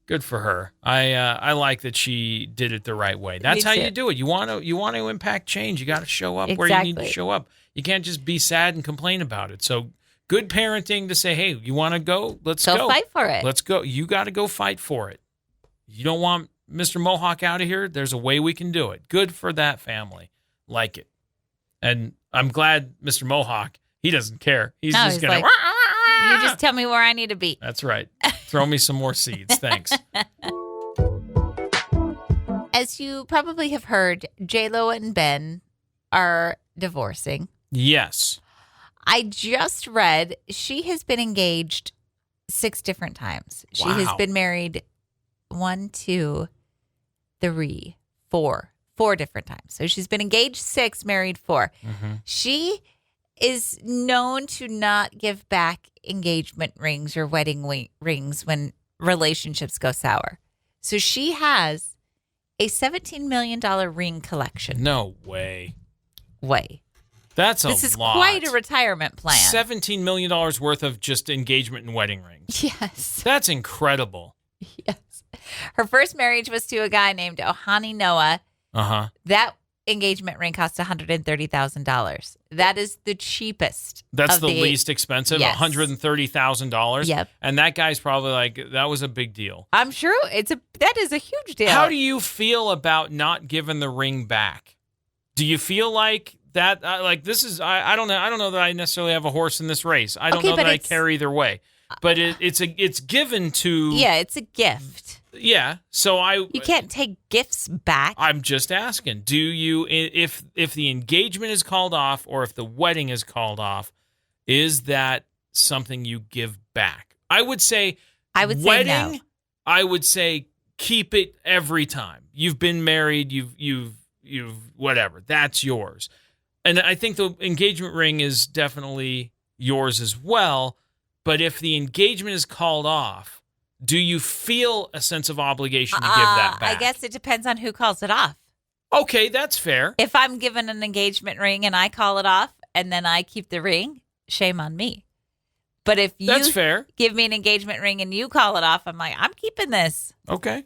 Good for her. I like that she did it the right way. That's how you do it. You want to impact change. You got to show up where you need to show up. You can't just be sad and complain about it. So good parenting to say, hey, you want to go? Let's go. Go fight for it. Let's go. You got to go fight for it. You don't want Mr. Mohawk out of here? There's a way we can do it. Good for that family. Like it. And I'm glad Mr. Mohawk, he doesn't care. He's just going to... You just tell me where I need to be. That's right. Throw me some more seeds. Thanks. As you probably have heard, J-Lo and Ben are divorcing. Yes. I just read she has been engaged 6 different times. She has been married 1, 2, 3, 4 different times. So she's been engaged 6, married 4. Mm-hmm. She is known to not give back engagement rings or wedding rings when relationships go sour. So she has a $17 million ring collection. No way. This That's a lot. This is quite a retirement plan. $17 million worth of just engagement and wedding rings. Yes. That's incredible. Yes. Her first marriage was to a guy named Ohani Noah. Uh-huh. That engagement ring cost $130,000. That is the cheapest. That's the least expensive, yes. $130,000. Yep. And that guy's probably like, that was a big deal. I'm sure that is a huge deal. How do you feel about not giving the ring back? Do you feel like that? This is I don't know. I don't know that I necessarily have a horse in this race. I don't know that I care either way. But it's given to. Yeah, it's a gift. Yeah, so you can't take gifts back. I'm just asking, do you, if the engagement is called off or if the wedding is called off, is that something you give back? I would say wedding, say no. I would say keep it every time. You've been married, you've whatever, that's yours. And I think the engagement ring is definitely yours as well, but if the engagement is called off, do you feel a sense of obligation to give that back? I guess it depends on who calls it off. Okay, that's fair. If I'm given an engagement ring and I call it off and then I keep the ring, shame on me. But if you that's fair. Give me an engagement ring and you call it off, I'm like, I'm keeping this. Okay.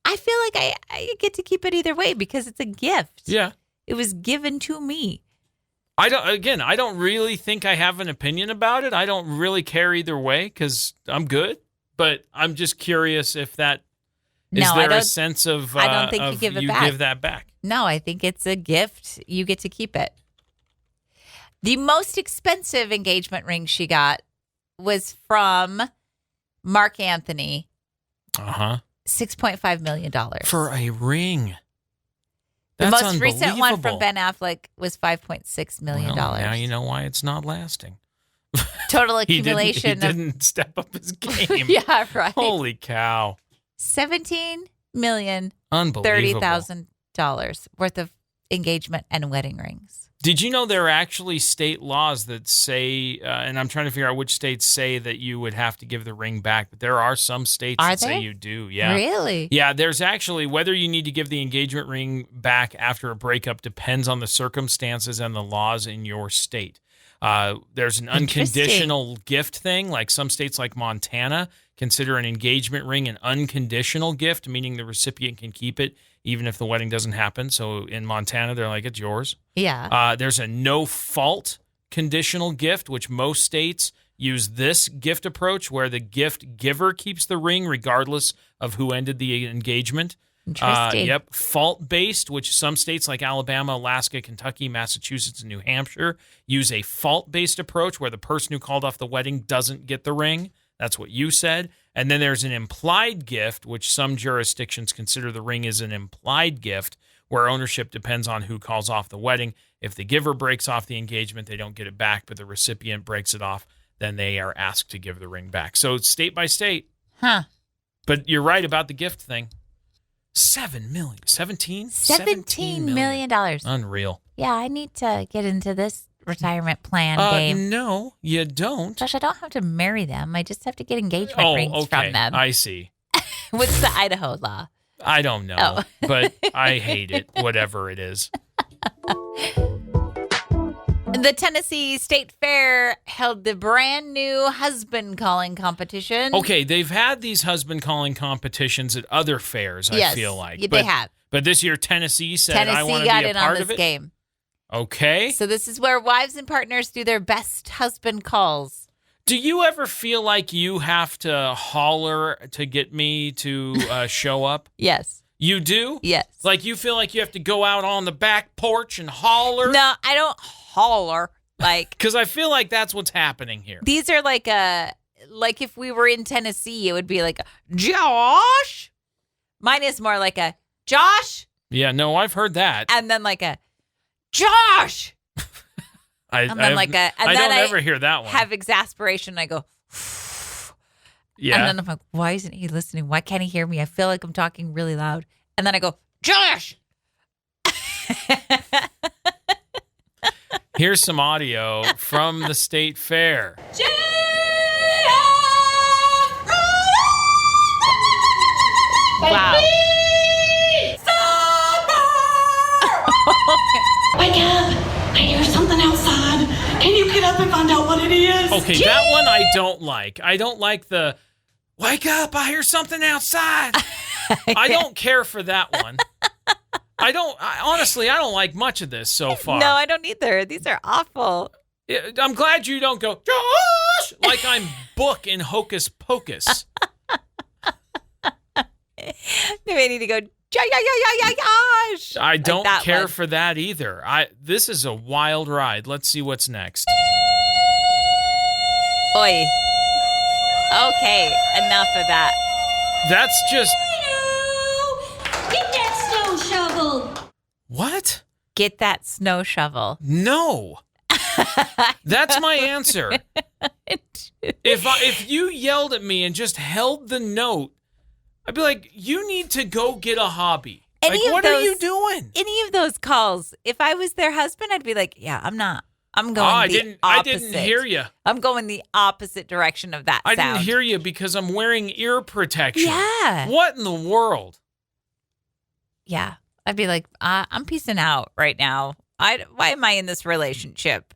I feel like I get to keep it either way because it's a gift. Yeah. It was given to me. I don't really think I have an opinion about it. I don't really care either way because I'm good. But I'm just curious if that is there a sense of I don't think you give it back. Give that back. No, I think it's a gift. You get to keep it. The most expensive engagement ring she got was from Mark Anthony. Uh-huh. $6.5 million. For a ring. The That's most recent one from Ben Affleck was $5.6 million. Well, now you know why it's not lasting. Total accumulation. He didn't step up his game. Yeah, right. Holy cow. $17,030,000 worth of engagement and wedding rings. Did you know there are actually state laws that say, and I'm trying to figure out which states say that you would have to give the ring back, but there are some states that say you do. Yeah. Really? Yeah, there's actually, whether you need to give the engagement ring back after a breakup depends on the circumstances and the laws in your state. There's an unconditional gift thing, like some states like Montana consider an engagement ring an unconditional gift, meaning the recipient can keep it even if the wedding doesn't happen. So in Montana, they're like, it's yours. Yeah. There's a no-fault conditional gift, which most states use this gift approach where the gift giver keeps the ring regardless of who ended the engagement. Interesting. Yep. Fault-based, which some states like Alabama, Alaska, Kentucky, Massachusetts, and New Hampshire use a fault-based approach where the person who called off the wedding doesn't get the ring. That's what you said. And then there's an implied gift, which some jurisdictions consider the ring as an implied gift, where ownership depends on who calls off the wedding. If the giver breaks off the engagement, they don't get it back, but the recipient breaks it off, then they are asked to give the ring back. So it's state by state. Huh. But you're right about the gift thing. $17 million. Unreal. Yeah, I need to get into this retirement plan game. No, you don't. Josh, I don't have to marry them. I just have to get engagement rings from them. I see. What's the Idaho law? I don't know, but I hate it, whatever it is. The Tennessee State Fair held the brand new husband calling competition. Okay, they've had these husband calling competitions at other fairs, I feel like. They have. But this year, Tennessee said, I want to be a part of it. Tennessee got in on this game. Okay. So this is where wives and partners do their best husband calls. Do you ever feel like you have to holler to get me to show up? Yes. You do? Yes. Like you feel like you have to go out on the back porch and holler? No, I don't holler. Because I feel like that's what's happening here. These are like if we were in Tennessee, it would be like, Josh. Mine is more like a, Josh. Yeah, no, I've heard that. And then like a, Josh. I don't ever hear that one. Have exasperation. I go, yeah. And then I'm like, why isn't he listening? Why can't he hear me? I feel like I'm talking really loud. And then I go, Josh. Here's some audio from the state fair. Wow. Okay, that one I don't like. I don't like the, wake up, I hear something outside. I don't care for that one. Honestly, I don't like much of this so far. No, I don't either. These are awful. I'm glad you don't go, Josh, like I'm Book in Hocus Pocus. Maybe I need to go, Josh. I don't care for that either. This is a wild ride. Let's see what's next. Oi. Okay, enough of that. That's just... Get that snow shovel. What? Get that snow shovel. No. That's my answer. If you yelled at me and just held the note, I'd be like, you need to go get a hobby. What are you doing? Any of those calls, if I was their husband, I'd be like, yeah, I'm not. I'm going opposite. I didn't hear you. I'm going the opposite direction of that sound. I didn't hear you because I'm wearing ear protection. Yeah. What in the world? Yeah. I'd be like, I'm peacing out right now. Why am I in this relationship?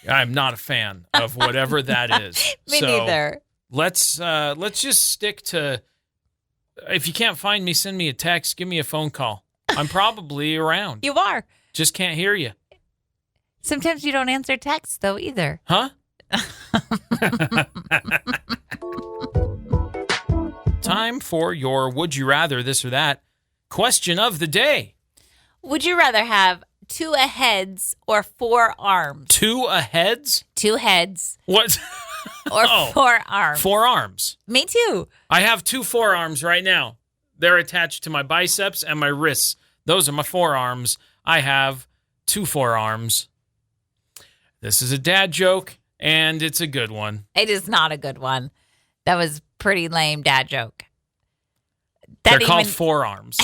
I'm not a fan of whatever that is. Me neither. Let's just stick to, if you can't find me, send me a text, give me a phone call. I'm probably around. You are. Just can't hear you. Sometimes you don't answer texts, though, either. Huh? Time for your Would You Rather This or That question of the day. Would you rather have 2 heads or 4 arms? 2 heads? 2 heads. What? Or 4 arms. 4 arms. Me too. I have 2 forearms right now. They're attached to my biceps and my wrists. Those are my forearms. I have 2 forearms. This is a dad joke, and it's a good one. It is not a good one. That was pretty lame dad joke. They're called forearms.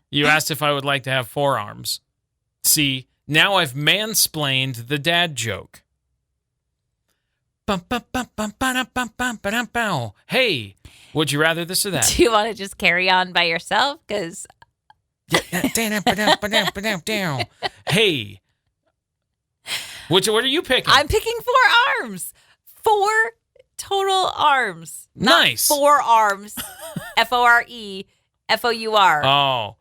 You asked if I would like to have 4 arms. See, now I've mansplained the dad joke. Hey, would you rather this or that? Do you want to just carry on by yourself? Because... Hey. What are you picking? I'm picking 4 arms. 4 total arms. Nice. Not 4 arms. FORE. FOUR. Oh.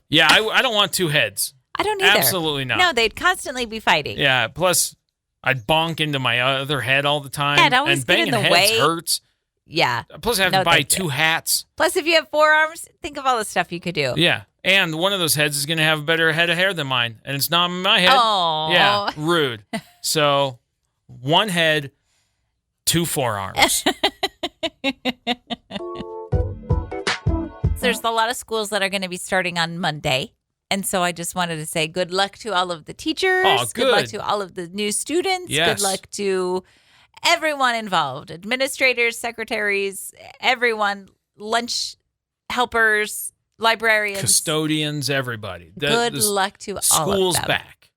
Yeah, I don't want 2 heads. I don't either. Absolutely not. No, they'd constantly be fighting. Yeah, plus I'd bonk into my other head all the time. Yeah, it always and get banging in the heads way. hurts. Yeah. Plus I have to buy 2 hats. Plus, if you have 4 arms, think of all the stuff you could do. Yeah. And one of those heads is going to have a better head of hair than mine. And it's not my head. Oh. Yeah, rude. So 1 head, 2 forearms. There's a lot of schools that are going to be starting on Monday. And so I just wanted to say good luck to all of the teachers. Oh, good. Luck to all of the new students. Yes. Good luck to everyone involved. Administrators, secretaries, everyone, lunch helpers, librarians. Custodians, everybody. Good luck to all of them. School's back.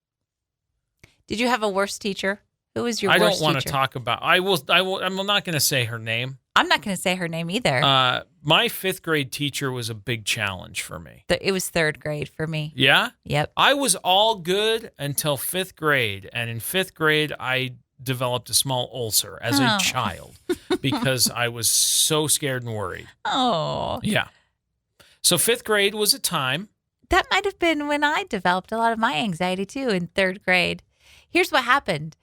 Did you have a worse teacher? Who was your worst teacher? I don't want to talk about. I'm not going to say her name. I'm not going to say her name either. My 5th grade teacher was a big challenge for me. It was 3rd grade for me. Yeah? Yep. I was all good until 5th grade. And in 5th grade, I developed a small ulcer as a child because I was so scared and worried. Oh. Yeah. So 5th grade was a time. That might have been when I developed a lot of my anxiety too, in 3rd grade. Here's what happened.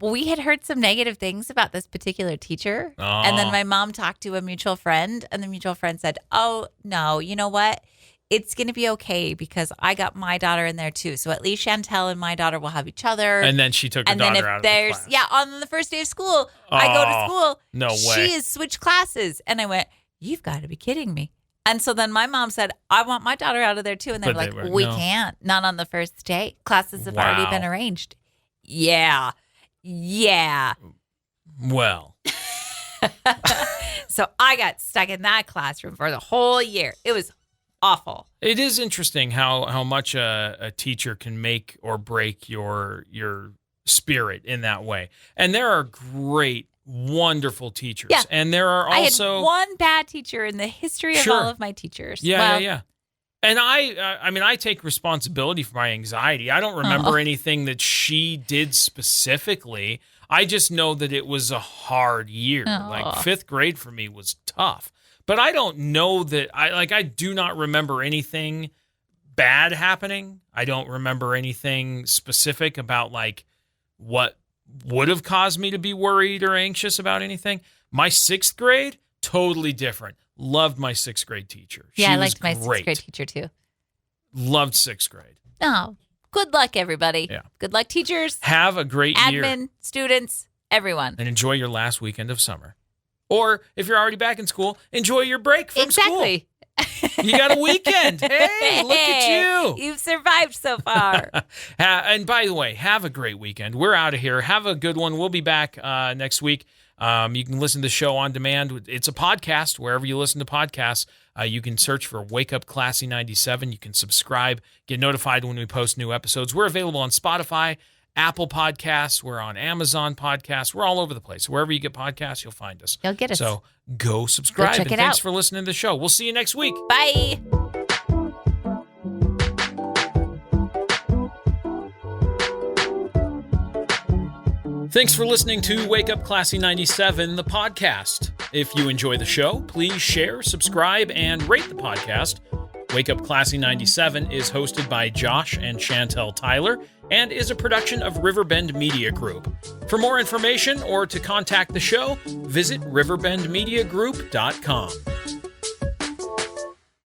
We had heard some negative things about this particular teacher. Oh. And then my mom talked to a mutual friend, and the mutual friend said, oh, no, you know what? It's going to be okay because I got my daughter in there too. So at least Chantel and my daughter will have each other. And then she took her daughter out of the class. Yeah, on the first day of school, I go to school. No way. She has switched classes. And I went, you've got to be kidding me. And so then my mom said, I want my daughter out of there too. And they were like, we can't. Not on the first day. Classes have already been arranged. Yeah. Yeah. Well. So I got stuck in that classroom for the whole year. It was awful. It is interesting how much a teacher can make or break your spirit in that way. And there are great, wonderful teachers. Yeah. And there are also... I had one bad teacher in the history of all of my teachers. Yeah. And I take responsibility for my anxiety. I don't remember anything that she did specifically. I just know that it was a hard year. Like 5th grade for me was tough. But I don't know that I do not remember anything bad happening. I don't remember anything specific about like what would have caused me to be worried or anxious about anything. My 6th grade, totally different. Loved my 6th grade teacher. Yeah, She I was liked my 6th great. grade teacher too. Loved 6th grade. Oh, good luck, everybody. Yeah. Good luck, teachers, Have a great year. admin, students, everyone. And enjoy your last weekend of summer. Or if you're already back in school, enjoy your break from Exactly. school. You got a weekend. Hey, look at you. You've survived so far. And by the way, have a great weekend. We're out of here. Have a good one. We'll be back next week. You can listen to the show on demand. It's a podcast wherever you listen to podcasts. You can search for Wake Up Classy 97. You can subscribe, get notified when we post new episodes. We're available on Spotify, Apple Podcasts. We're on Amazon Podcasts. We're all over the place. Wherever you get podcasts, you'll find us. You'll get us. So go subscribe. Go check and it thanks out. for listening to the show. We'll see you next week. Bye. Thanks for listening to Wake Up Classy 97, the podcast. If you enjoy the show, please share, subscribe, and rate the podcast. Wake Up Classy 97 is hosted by Josh and Chantel Tyler and is a production of Riverbend Media Group. For more information or to contact the show, visit riverbendmediagroup.com.